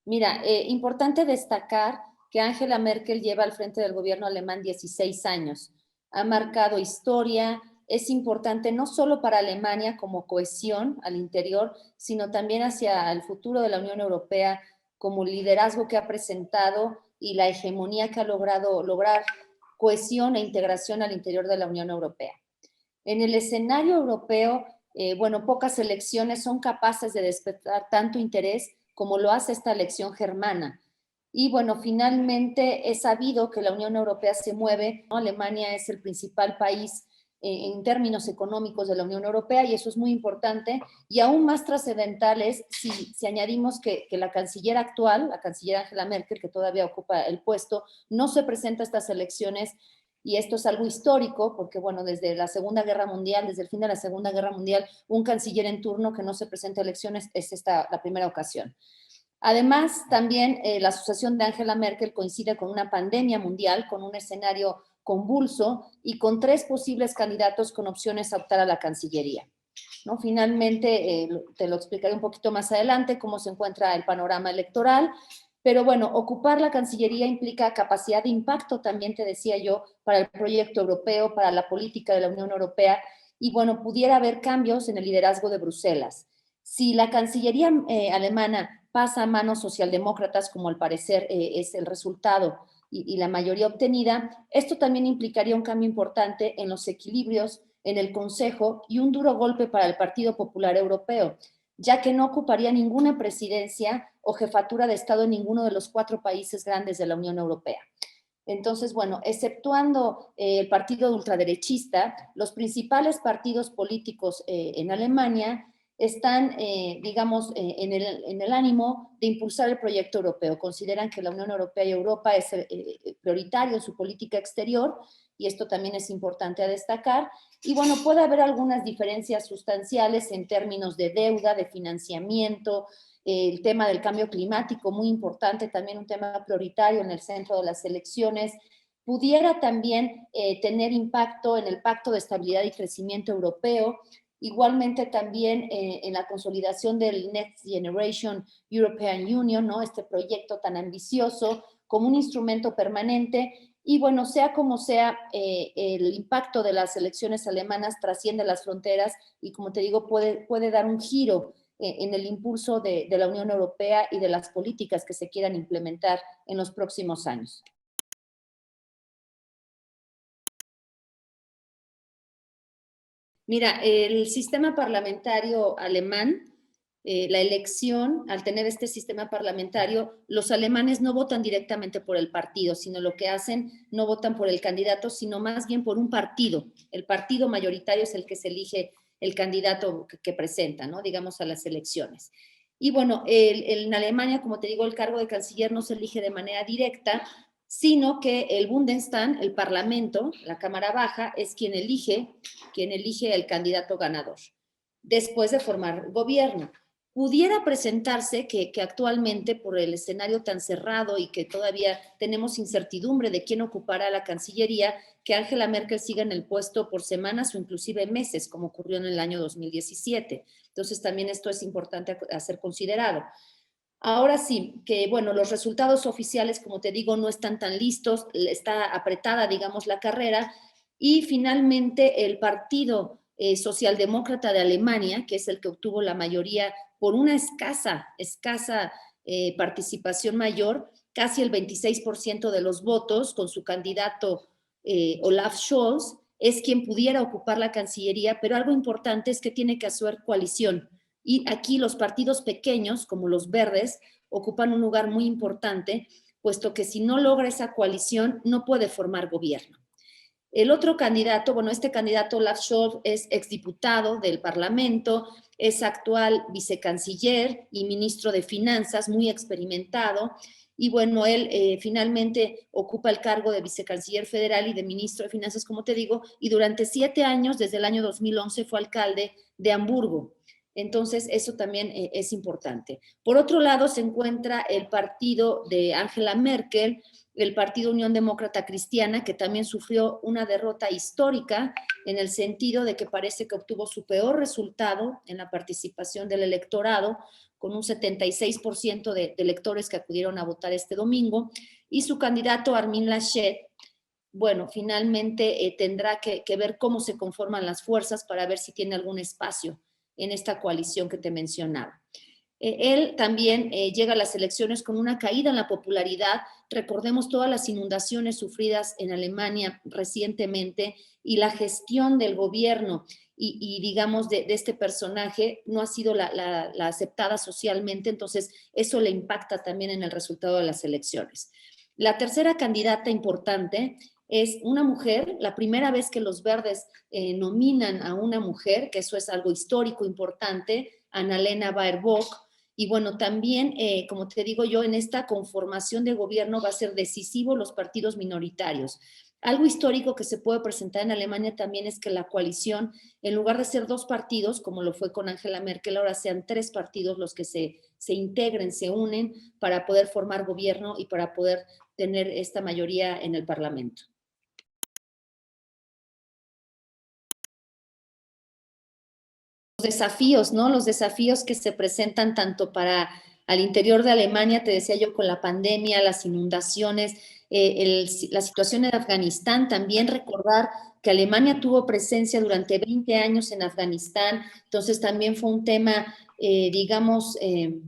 Mira, importante destacar que Angela Merkel lleva al frente del gobierno alemán 16 años. Ha marcado historia, es importante no solo para Alemania como cohesión al interior, sino también hacia el futuro de la Unión Europea como liderazgo que ha presentado y la hegemonía que ha logrado lograr cohesión e integración al interior de la Unión Europea. En el escenario europeo, bueno, pocas elecciones son capaces de despertar tanto interés como lo hace esta elección germana. Y bueno, finalmente es sabido que la Unión Europea se mueve, ¿no? Alemania es el principal país en términos económicos de la Unión Europea y eso es muy importante y aún más trascendental es si añadimos que la canciller actual, la canciller Angela Merkel, que todavía ocupa el puesto, no se presenta a estas elecciones y esto es algo histórico porque, bueno, desde la Segunda Guerra Mundial, desde el fin de la Segunda Guerra Mundial, un canciller en turno que no se presenta a elecciones es esta la primera ocasión. Además, también la asociación de Angela Merkel coincide con una pandemia mundial, con un escenario convulso y con 3 posibles candidatos con opciones a optar a la Cancillería, ¿no? Finalmente, te lo explicaré un poquito más adelante, cómo se encuentra el panorama electoral, pero bueno, ocupar la Cancillería implica capacidad de impacto, también te decía yo, para el proyecto europeo, para la política de la Unión Europea, y bueno, pudiera haber cambios en el liderazgo de Bruselas. Si la Cancillería alemana pasa a manos socialdemócratas, como al parecer es el resultado y la mayoría obtenida, esto también implicaría un cambio importante en los equilibrios en el Consejo y un duro golpe para el Partido Popular Europeo, ya que no ocuparía ninguna presidencia o jefatura de Estado en ninguno de los 4 países grandes de la Unión Europea. Entonces, bueno, exceptuando el partido ultraderechista, los principales partidos políticos en Alemania están, digamos, en el ánimo de impulsar el proyecto europeo. Consideran que la Unión Europea y Europa es prioritario en su política exterior y esto también es importante a destacar. Y bueno, puede haber algunas diferencias sustanciales en términos de deuda, de financiamiento, el tema del cambio climático, muy importante, también un tema prioritario en el centro de las elecciones, pudiera también tener impacto en el Pacto de Estabilidad y Crecimiento Europeo, igualmente también en la consolidación del Next Generation European Union, ¿no? Este proyecto tan ambicioso como un instrumento permanente. Y bueno, sea como sea, el impacto de las elecciones alemanas trasciende las fronteras y como te digo, puede dar un giro en el impulso de la Unión Europea y de las políticas que se quieran implementar en los próximos años. Mira, el sistema parlamentario alemán, la elección, al tener este sistema parlamentario, los alemanes no votan directamente por el partido, sino lo que hacen, no votan por el candidato, sino más bien por un partido. El partido mayoritario es el que se elige el candidato que presenta, ¿no? Digamos, a las elecciones. Y bueno, en Alemania, como te digo, el cargo de canciller no se elige de manera directa, sino que el Bundestag, el Parlamento, la Cámara Baja, es quien elige el candidato ganador, después de formar gobierno. Pudiera presentarse que actualmente, por el escenario tan cerrado y que todavía tenemos incertidumbre de quién ocupará la Cancillería, que Angela Merkel siga en el puesto por semanas o inclusive meses, como ocurrió en el año 2017. Entonces, también esto es importante a ser considerado. Ahora sí, que bueno, los resultados oficiales, como te digo, no están tan listos, está apretada, digamos, la carrera, y finalmente el Partido Socialdemócrata de Alemania, que es el que obtuvo la mayoría por una escasa participación mayor, casi el 26% de los votos, con su candidato Olaf Scholz, es quien pudiera ocupar la Cancillería, pero algo importante es que tiene que hacer coalición. Y aquí los partidos pequeños, como los verdes, ocupan un lugar muy importante, puesto que si no logra esa coalición, no puede formar gobierno. El otro candidato, bueno, este candidato Olaf Scholz es exdiputado del Parlamento, es actual vicecanciller y ministro de Finanzas, muy experimentado, y bueno, él finalmente ocupa el cargo de vicecanciller federal y de ministro de Finanzas, como te digo, y durante 7 años, desde el año 2011, fue alcalde de Hamburgo. Entonces, eso también es importante. Por otro lado, se encuentra el partido de Angela Merkel, el Partido Unión Demócrata Cristiana, que también sufrió una derrota histórica en el sentido de que parece que obtuvo su peor resultado en la participación del electorado, con un 76% de electores que acudieron a votar este domingo, y su candidato Armin Laschet, bueno, finalmente tendrá que ver cómo se conforman las fuerzas para ver si tiene algún espacio en esta coalición que te mencionaba. Él también llega a las elecciones con una caída en la popularidad. Recordemos todas las inundaciones sufridas en Alemania recientemente y la gestión del gobierno y digamos, de este personaje no ha sido la aceptada socialmente, entonces eso le impacta también en el resultado de las elecciones. La tercera candidata importante es una mujer, la primera vez que los verdes nominan a una mujer, que eso es algo histórico importante, Annalena Baerbock, y bueno, también, como te digo yo, en esta conformación de gobierno va a ser decisivo los partidos minoritarios. Algo histórico que se puede presentar en Alemania también es que la coalición, en lugar de ser dos partidos, como lo fue con Angela Merkel, ahora sean tres partidos los que se integren, se unen para poder formar gobierno y para poder tener esta mayoría en el Parlamento. Desafíos, ¿no? Los desafíos que se presentan tanto para al interior de Alemania, te decía yo, con la pandemia, las inundaciones, la situación en Afganistán, también recordar que Alemania tuvo presencia durante 20 años en Afganistán, entonces también fue un tema, digamos,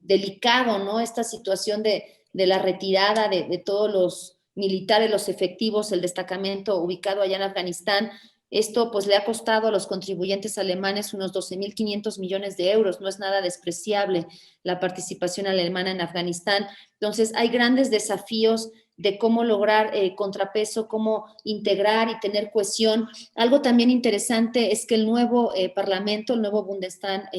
delicado, ¿no? Esta situación de la retirada de todos los militares, los efectivos, el destacamento ubicado allá en Afganistán. Esto pues le ha costado a los contribuyentes alemanes unos 12.500 millones de euros, no es nada despreciable la participación alemana en Afganistán. Entonces hay grandes desafíos de cómo lograr contrapeso, cómo integrar y tener cohesión. Algo también interesante es que el nuevo Parlamento, el nuevo Bundestag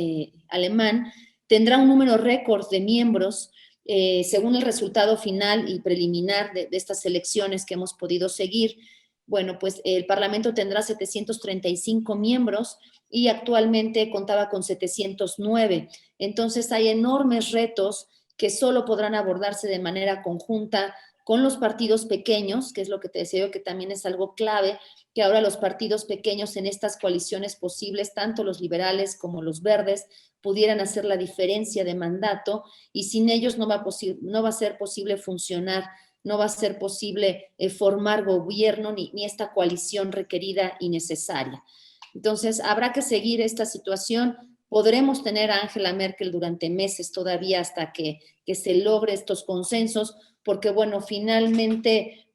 alemán, tendrá un número récord de miembros según el resultado final y preliminar de estas elecciones que hemos podido seguir. Bueno, pues el Parlamento tendrá 735 miembros y actualmente contaba con 709. Entonces hay enormes retos que solo podrán abordarse de manera conjunta con los partidos pequeños, que es lo que te decía yo, que también es algo clave, que ahora los partidos pequeños en estas coaliciones posibles, tanto los liberales como los verdes, pudieran hacer la diferencia de mandato y sin ellos no va a ser posible funcionar, no va a ser posible formar gobierno ni esta coalición requerida y necesaria. Entonces, habrá que seguir esta situación. Podremos tener a Angela Merkel durante meses todavía hasta que se logre estos consensos, porque, bueno, finalmente,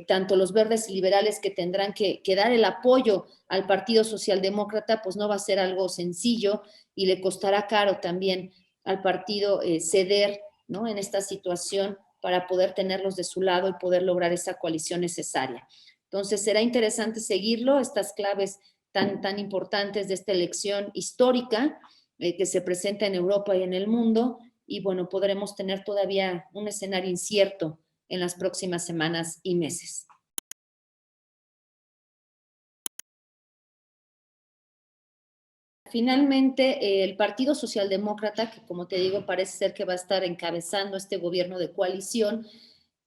tanto los verdes y liberales que tendrán que dar el apoyo al Partido Socialdemócrata, pues no va a ser algo sencillo y le costará caro también al partido ceder, ¿no? En esta situación para poder tenerlos de su lado y poder lograr esa coalición necesaria. Entonces, será interesante seguirlo, estas claves tan importantes de esta elección histórica que se presenta en Europa y en el mundo, y bueno, podremos tener todavía un escenario incierto en las próximas semanas y meses. Finalmente, el Partido Socialdemócrata, que como te digo, parece ser que va a estar encabezando este gobierno de coalición,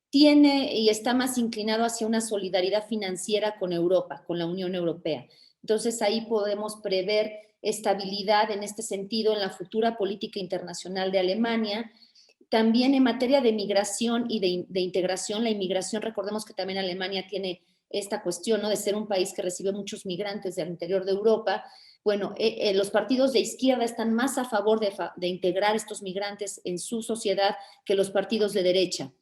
tiene y está más inclinado hacia una solidaridad financiera con Europa, con la Unión Europea. Entonces ahí podemos prever estabilidad en este sentido en la futura política internacional de Alemania. También en materia de migración y de integración, la inmigración, recordemos que también Alemania tiene esta cuestión, ¿no? De ser un país que recibe muchos migrantes del interior de Europa. Bueno, los partidos de izquierda están más a favor de integrar estos migrantes en su sociedad que los partidos de derecha.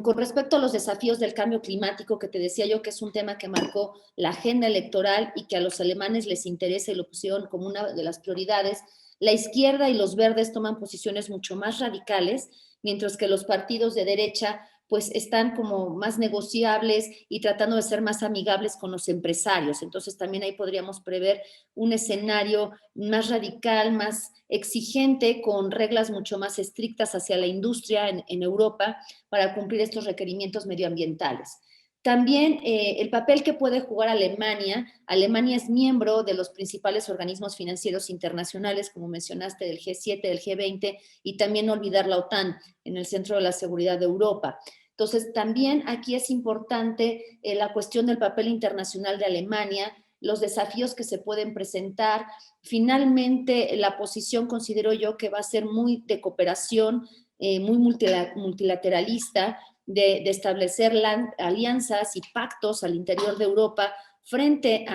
Con respecto a los desafíos del cambio climático, que te decía yo que es un tema que marcó la agenda electoral y que a los alemanes les interesa y lo pusieron como una de las prioridades, la izquierda y los verdes toman posiciones mucho más radicales, mientras que los partidos de derecha pues están como más negociables y tratando de ser más amigables con los empresarios. Entonces también ahí podríamos prever un escenario más radical, más exigente, con reglas mucho más estrictas hacia la industria en Europa para cumplir estos requerimientos medioambientales. También el papel que puede jugar Alemania. Alemania es miembro de los principales organismos financieros internacionales, como mencionaste, del G7, del G20, y también no olvidar la OTAN en el centro de la seguridad de Europa. Entonces, también aquí es importante la cuestión del papel internacional de Alemania, los desafíos que se pueden presentar. Finalmente, la posición considero yo que va a ser muy de cooperación, muy multilateralista, de establecer alianzas y pactos al interior de Europa frente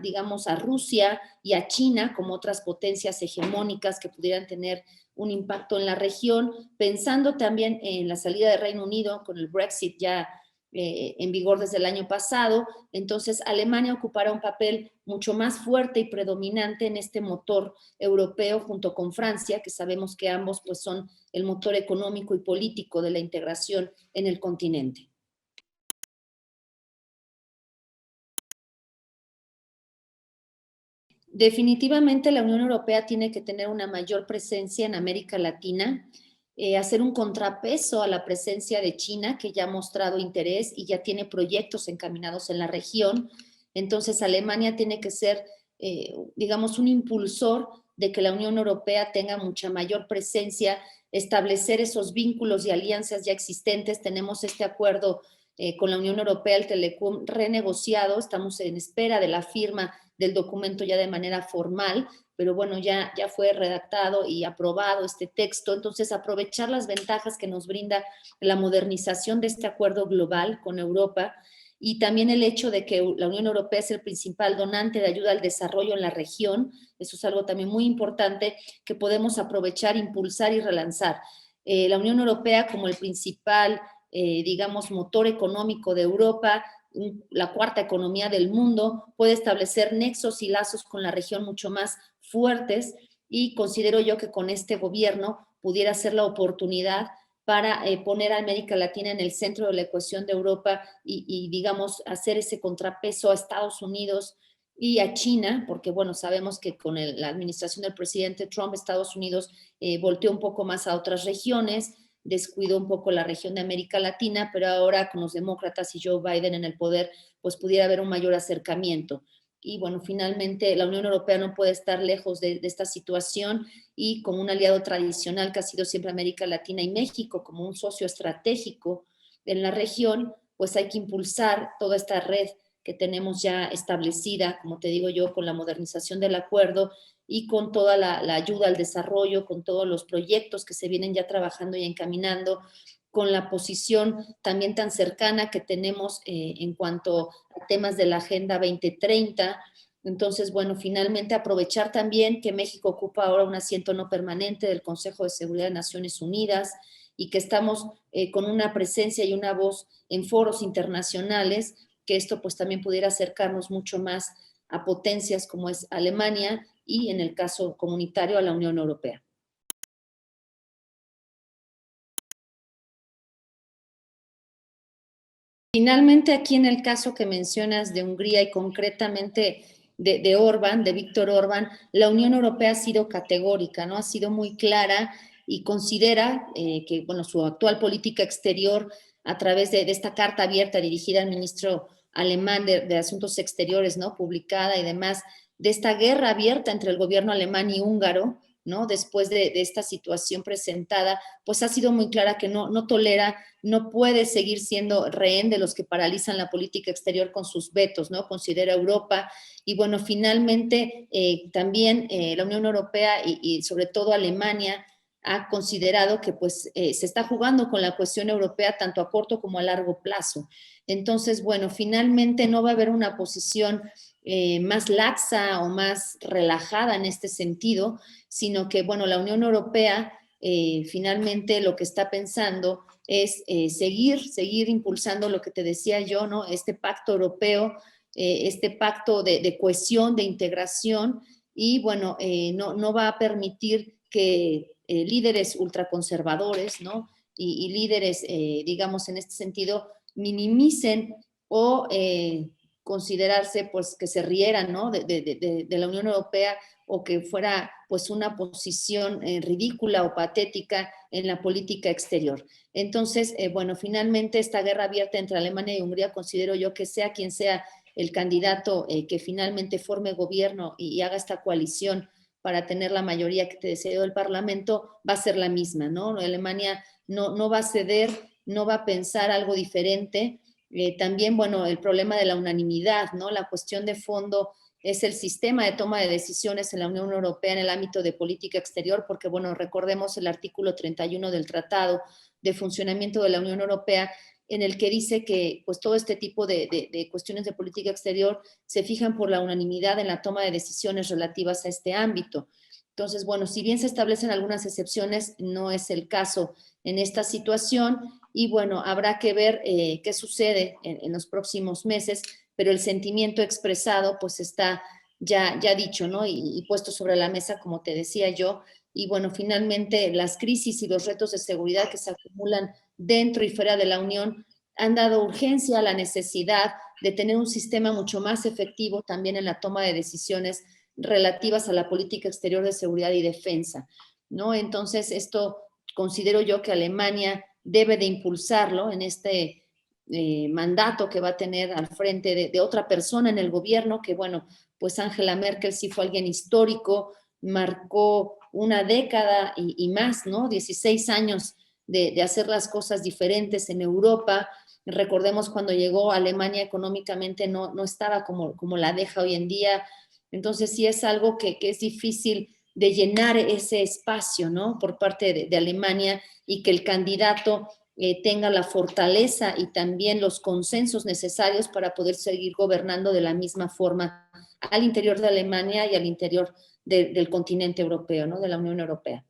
digamos, a Rusia y a China como otras potencias hegemónicas que pudieran tener un impacto en la región, pensando también en la salida del Reino Unido con el Brexit ya en vigor desde el año pasado. Entonces Alemania ocupará un papel mucho más fuerte y predominante en este motor europeo junto con Francia, que sabemos que ambos pues son el motor económico y político de la integración en el continente. Definitivamente la Unión Europea tiene que tener una mayor presencia en América Latina, hacer un contrapeso a la presencia de China, que ya ha mostrado interés y ya tiene proyectos encaminados en la región. Entonces Alemania tiene que ser, digamos, un impulsor de que la Unión Europea tenga mucha mayor presencia, establecer esos vínculos y alianzas ya existentes. Tenemos este acuerdo con la Unión Europea, el Telecom, renegociado, estamos en espera de la firma del documento ya de manera formal, pero bueno, ya fue redactado y aprobado este texto. Entonces, aprovechar las ventajas que nos brinda la modernización de este acuerdo global con Europa, y también el hecho de que la Unión Europea es el principal donante de ayuda al desarrollo en la región. Eso es algo también muy importante que podemos aprovechar, impulsar y relanzar. La Unión Europea como el principal, digamos, motor económico de Europa, la cuarta economía del mundo, puede establecer nexos y lazos con la región mucho más fuertes, y considero yo que con este gobierno pudiera ser la oportunidad para poner a América Latina en el centro de la ecuación de Europa y digamos, hacer ese contrapeso a Estados Unidos y a China, porque bueno, sabemos que con la administración del presidente Trump, Estados Unidos volteó un poco más a otras regiones, descuidó un poco la región de América Latina, pero ahora con los demócratas y Joe Biden en el poder, pues pudiera haber un mayor acercamiento. Y bueno, finalmente la Unión Europea no puede estar lejos de esta situación, y como un aliado tradicional que ha sido siempre América Latina y México como un socio estratégico en la región, pues hay que impulsar toda esta red que tenemos ya establecida, como te digo yo, con la modernización del acuerdo y con toda la ayuda al desarrollo, con todos los proyectos que se vienen ya trabajando y encaminando, con la posición también tan cercana que tenemos en cuanto a temas de la Agenda 2030. Entonces, bueno, finalmente aprovechar también que México ocupa ahora un asiento no permanente del Consejo de Seguridad de Naciones Unidas y que estamos con una presencia y una voz en foros internacionales, que esto pues también pudiera acercarnos mucho más a potencias como es Alemania y en el caso comunitario a la Unión Europea. Finalmente, aquí en el caso que mencionas de Hungría y concretamente de Orbán, de Víctor Orbán, la Unión Europea ha sido categórica, ¿no? Ha sido muy clara y considera que, bueno, su actual política exterior a través de esta carta abierta dirigida al ministro alemán de Asuntos Exteriores, ¿no? Publicada y demás, de esta guerra abierta entre el gobierno alemán y húngaro, ¿no? Después de esta situación presentada, pues ha sido muy clara que no tolera, no puede seguir siendo rehén de los que paralizan la política exterior con sus vetos, ¿no? Considera Europa. Y bueno, finalmente también la Unión Europea y sobre todo Alemania ha considerado que pues se está jugando con la cuestión europea tanto a corto como a largo plazo. Entonces, bueno, finalmente no va a haber una posición más laxa o más relajada en este sentido, sino que, bueno, la Unión Europea finalmente lo que está pensando es seguir impulsando lo que te decía yo, ¿no? Este pacto europeo, este pacto de cohesión, de integración, y bueno, no va a permitir que líderes ultraconservadores, ¿no? Y líderes, digamos, en este sentido, minimicen o considerarse pues que se rieran, ¿no? de la Unión Europea, o que fuera pues una posición ridícula o patética en la política exterior. Entonces, bueno, finalmente esta guerra abierta entre Alemania y Hungría, considero yo que sea quien sea el candidato que finalmente forme gobierno y haga esta coalición para tener la mayoría que te deseo el Parlamento, va a ser la misma, ¿no? Alemania no va a ceder, no va a pensar algo diferente. También, bueno, el problema de la unanimidad, ¿no? La cuestión de fondo es el sistema de toma de decisiones en la Unión Europea en el ámbito de política exterior, porque, bueno, recordemos el artículo 31 del Tratado de Funcionamiento de la Unión Europea, en el que dice que pues todo este tipo de cuestiones de política exterior se fijan por la unanimidad en la toma de decisiones relativas a este ámbito. Entonces, bueno, si bien se establecen algunas excepciones, no es el caso en esta situación, y bueno, habrá que ver qué sucede en los próximos meses, pero el sentimiento expresado pues está ya dicho, ¿no? Y puesto sobre la mesa, como te decía yo, y bueno, finalmente las crisis y los retos de seguridad que se acumulan dentro y fuera de la Unión han dado urgencia a la necesidad de tener un sistema mucho más efectivo también en la toma de decisiones relativas a la política exterior de seguridad y defensa, ¿no? Entonces, esto considero yo que Alemania debe de impulsarlo en este mandato que va a tener al frente de otra persona en el gobierno, que bueno, pues Angela Merkel sí fue alguien histórico, marcó una década y más, ¿no? 16 años de hacer las cosas diferentes en Europa. Recordemos cuando llegó a Alemania económicamente no estaba como la deja hoy en día. Entonces sí es algo que es difícil de llenar ese espacio, ¿no? Por parte de Alemania, y que el candidato tenga la fortaleza y también los consensos necesarios para poder seguir gobernando de la misma forma al interior de Alemania y al interior del continente europeo, ¿no? De la Unión Europea.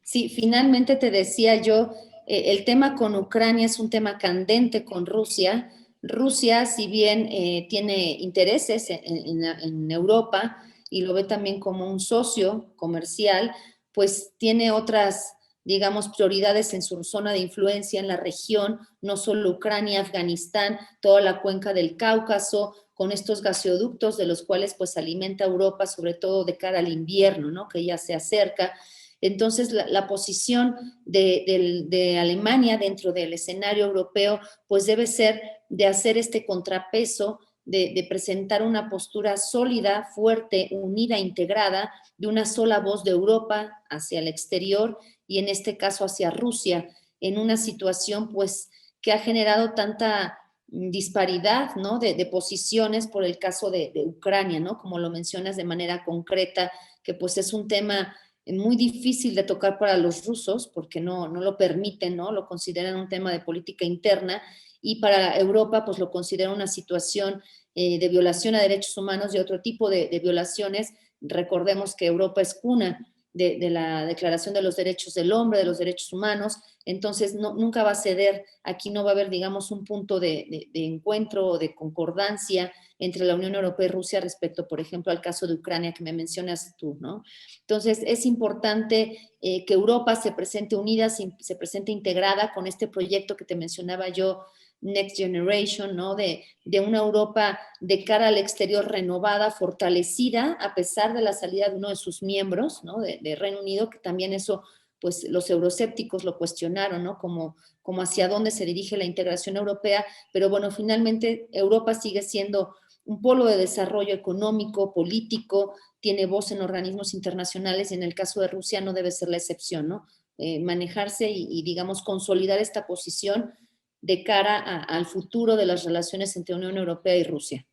Sí, finalmente te decía yo, el tema con Ucrania es un tema candente con Rusia. Rusia, si bien tiene intereses en Europa y lo ve también como un socio comercial, pues tiene otras, digamos, prioridades en su zona de influencia en la región, no solo Ucrania, Afganistán, toda la cuenca del Cáucaso, con estos gasoductos de los cuales pues alimenta Europa, sobre todo de cara al invierno, ¿no? Que ya se acerca. Entonces, la posición de Alemania dentro del escenario europeo, pues debe ser de hacer este contrapeso, de presentar una postura sólida, fuerte, unida, integrada, de una sola voz de Europa hacia el exterior, y en este caso hacia Rusia, en una situación pues que ha generado tanta disparidad, ¿no? de posiciones por el caso de Ucrania, ¿no? Como lo mencionas de manera concreta, que pues es un tema muy difícil de tocar para los rusos porque no lo permiten, ¿no? Lo consideran un tema de política interna, y para Europa pues lo consideran una situación de violación a derechos humanos y otro tipo de violaciones. Recordemos que Europa es cuna de la Declaración de los Derechos del Hombre, de los Derechos Humanos. Entonces nunca va a ceder, aquí no va a haber, digamos, un punto de encuentro o de concordancia entre la Unión Europea y Rusia respecto, por ejemplo, al caso de Ucrania que me mencionas tú, ¿no? Entonces es importante que Europa se presente unida, se presente integrada con este proyecto que te mencionaba yo, Next Generation, ¿no? De una Europa de cara al exterior renovada, fortalecida, a pesar de la salida de uno de sus miembros, ¿no? De Reino Unido, que también eso pues los euroscépticos lo cuestionaron, ¿no? Como hacia dónde se dirige la integración europea, pero bueno, finalmente Europa sigue siendo un polo de desarrollo económico, político, tiene voz en organismos internacionales, y en el caso de Rusia no debe ser la excepción, ¿no? Manejarse digamos, consolidar esta posición de cara al futuro de las relaciones entre Unión Europea y Rusia.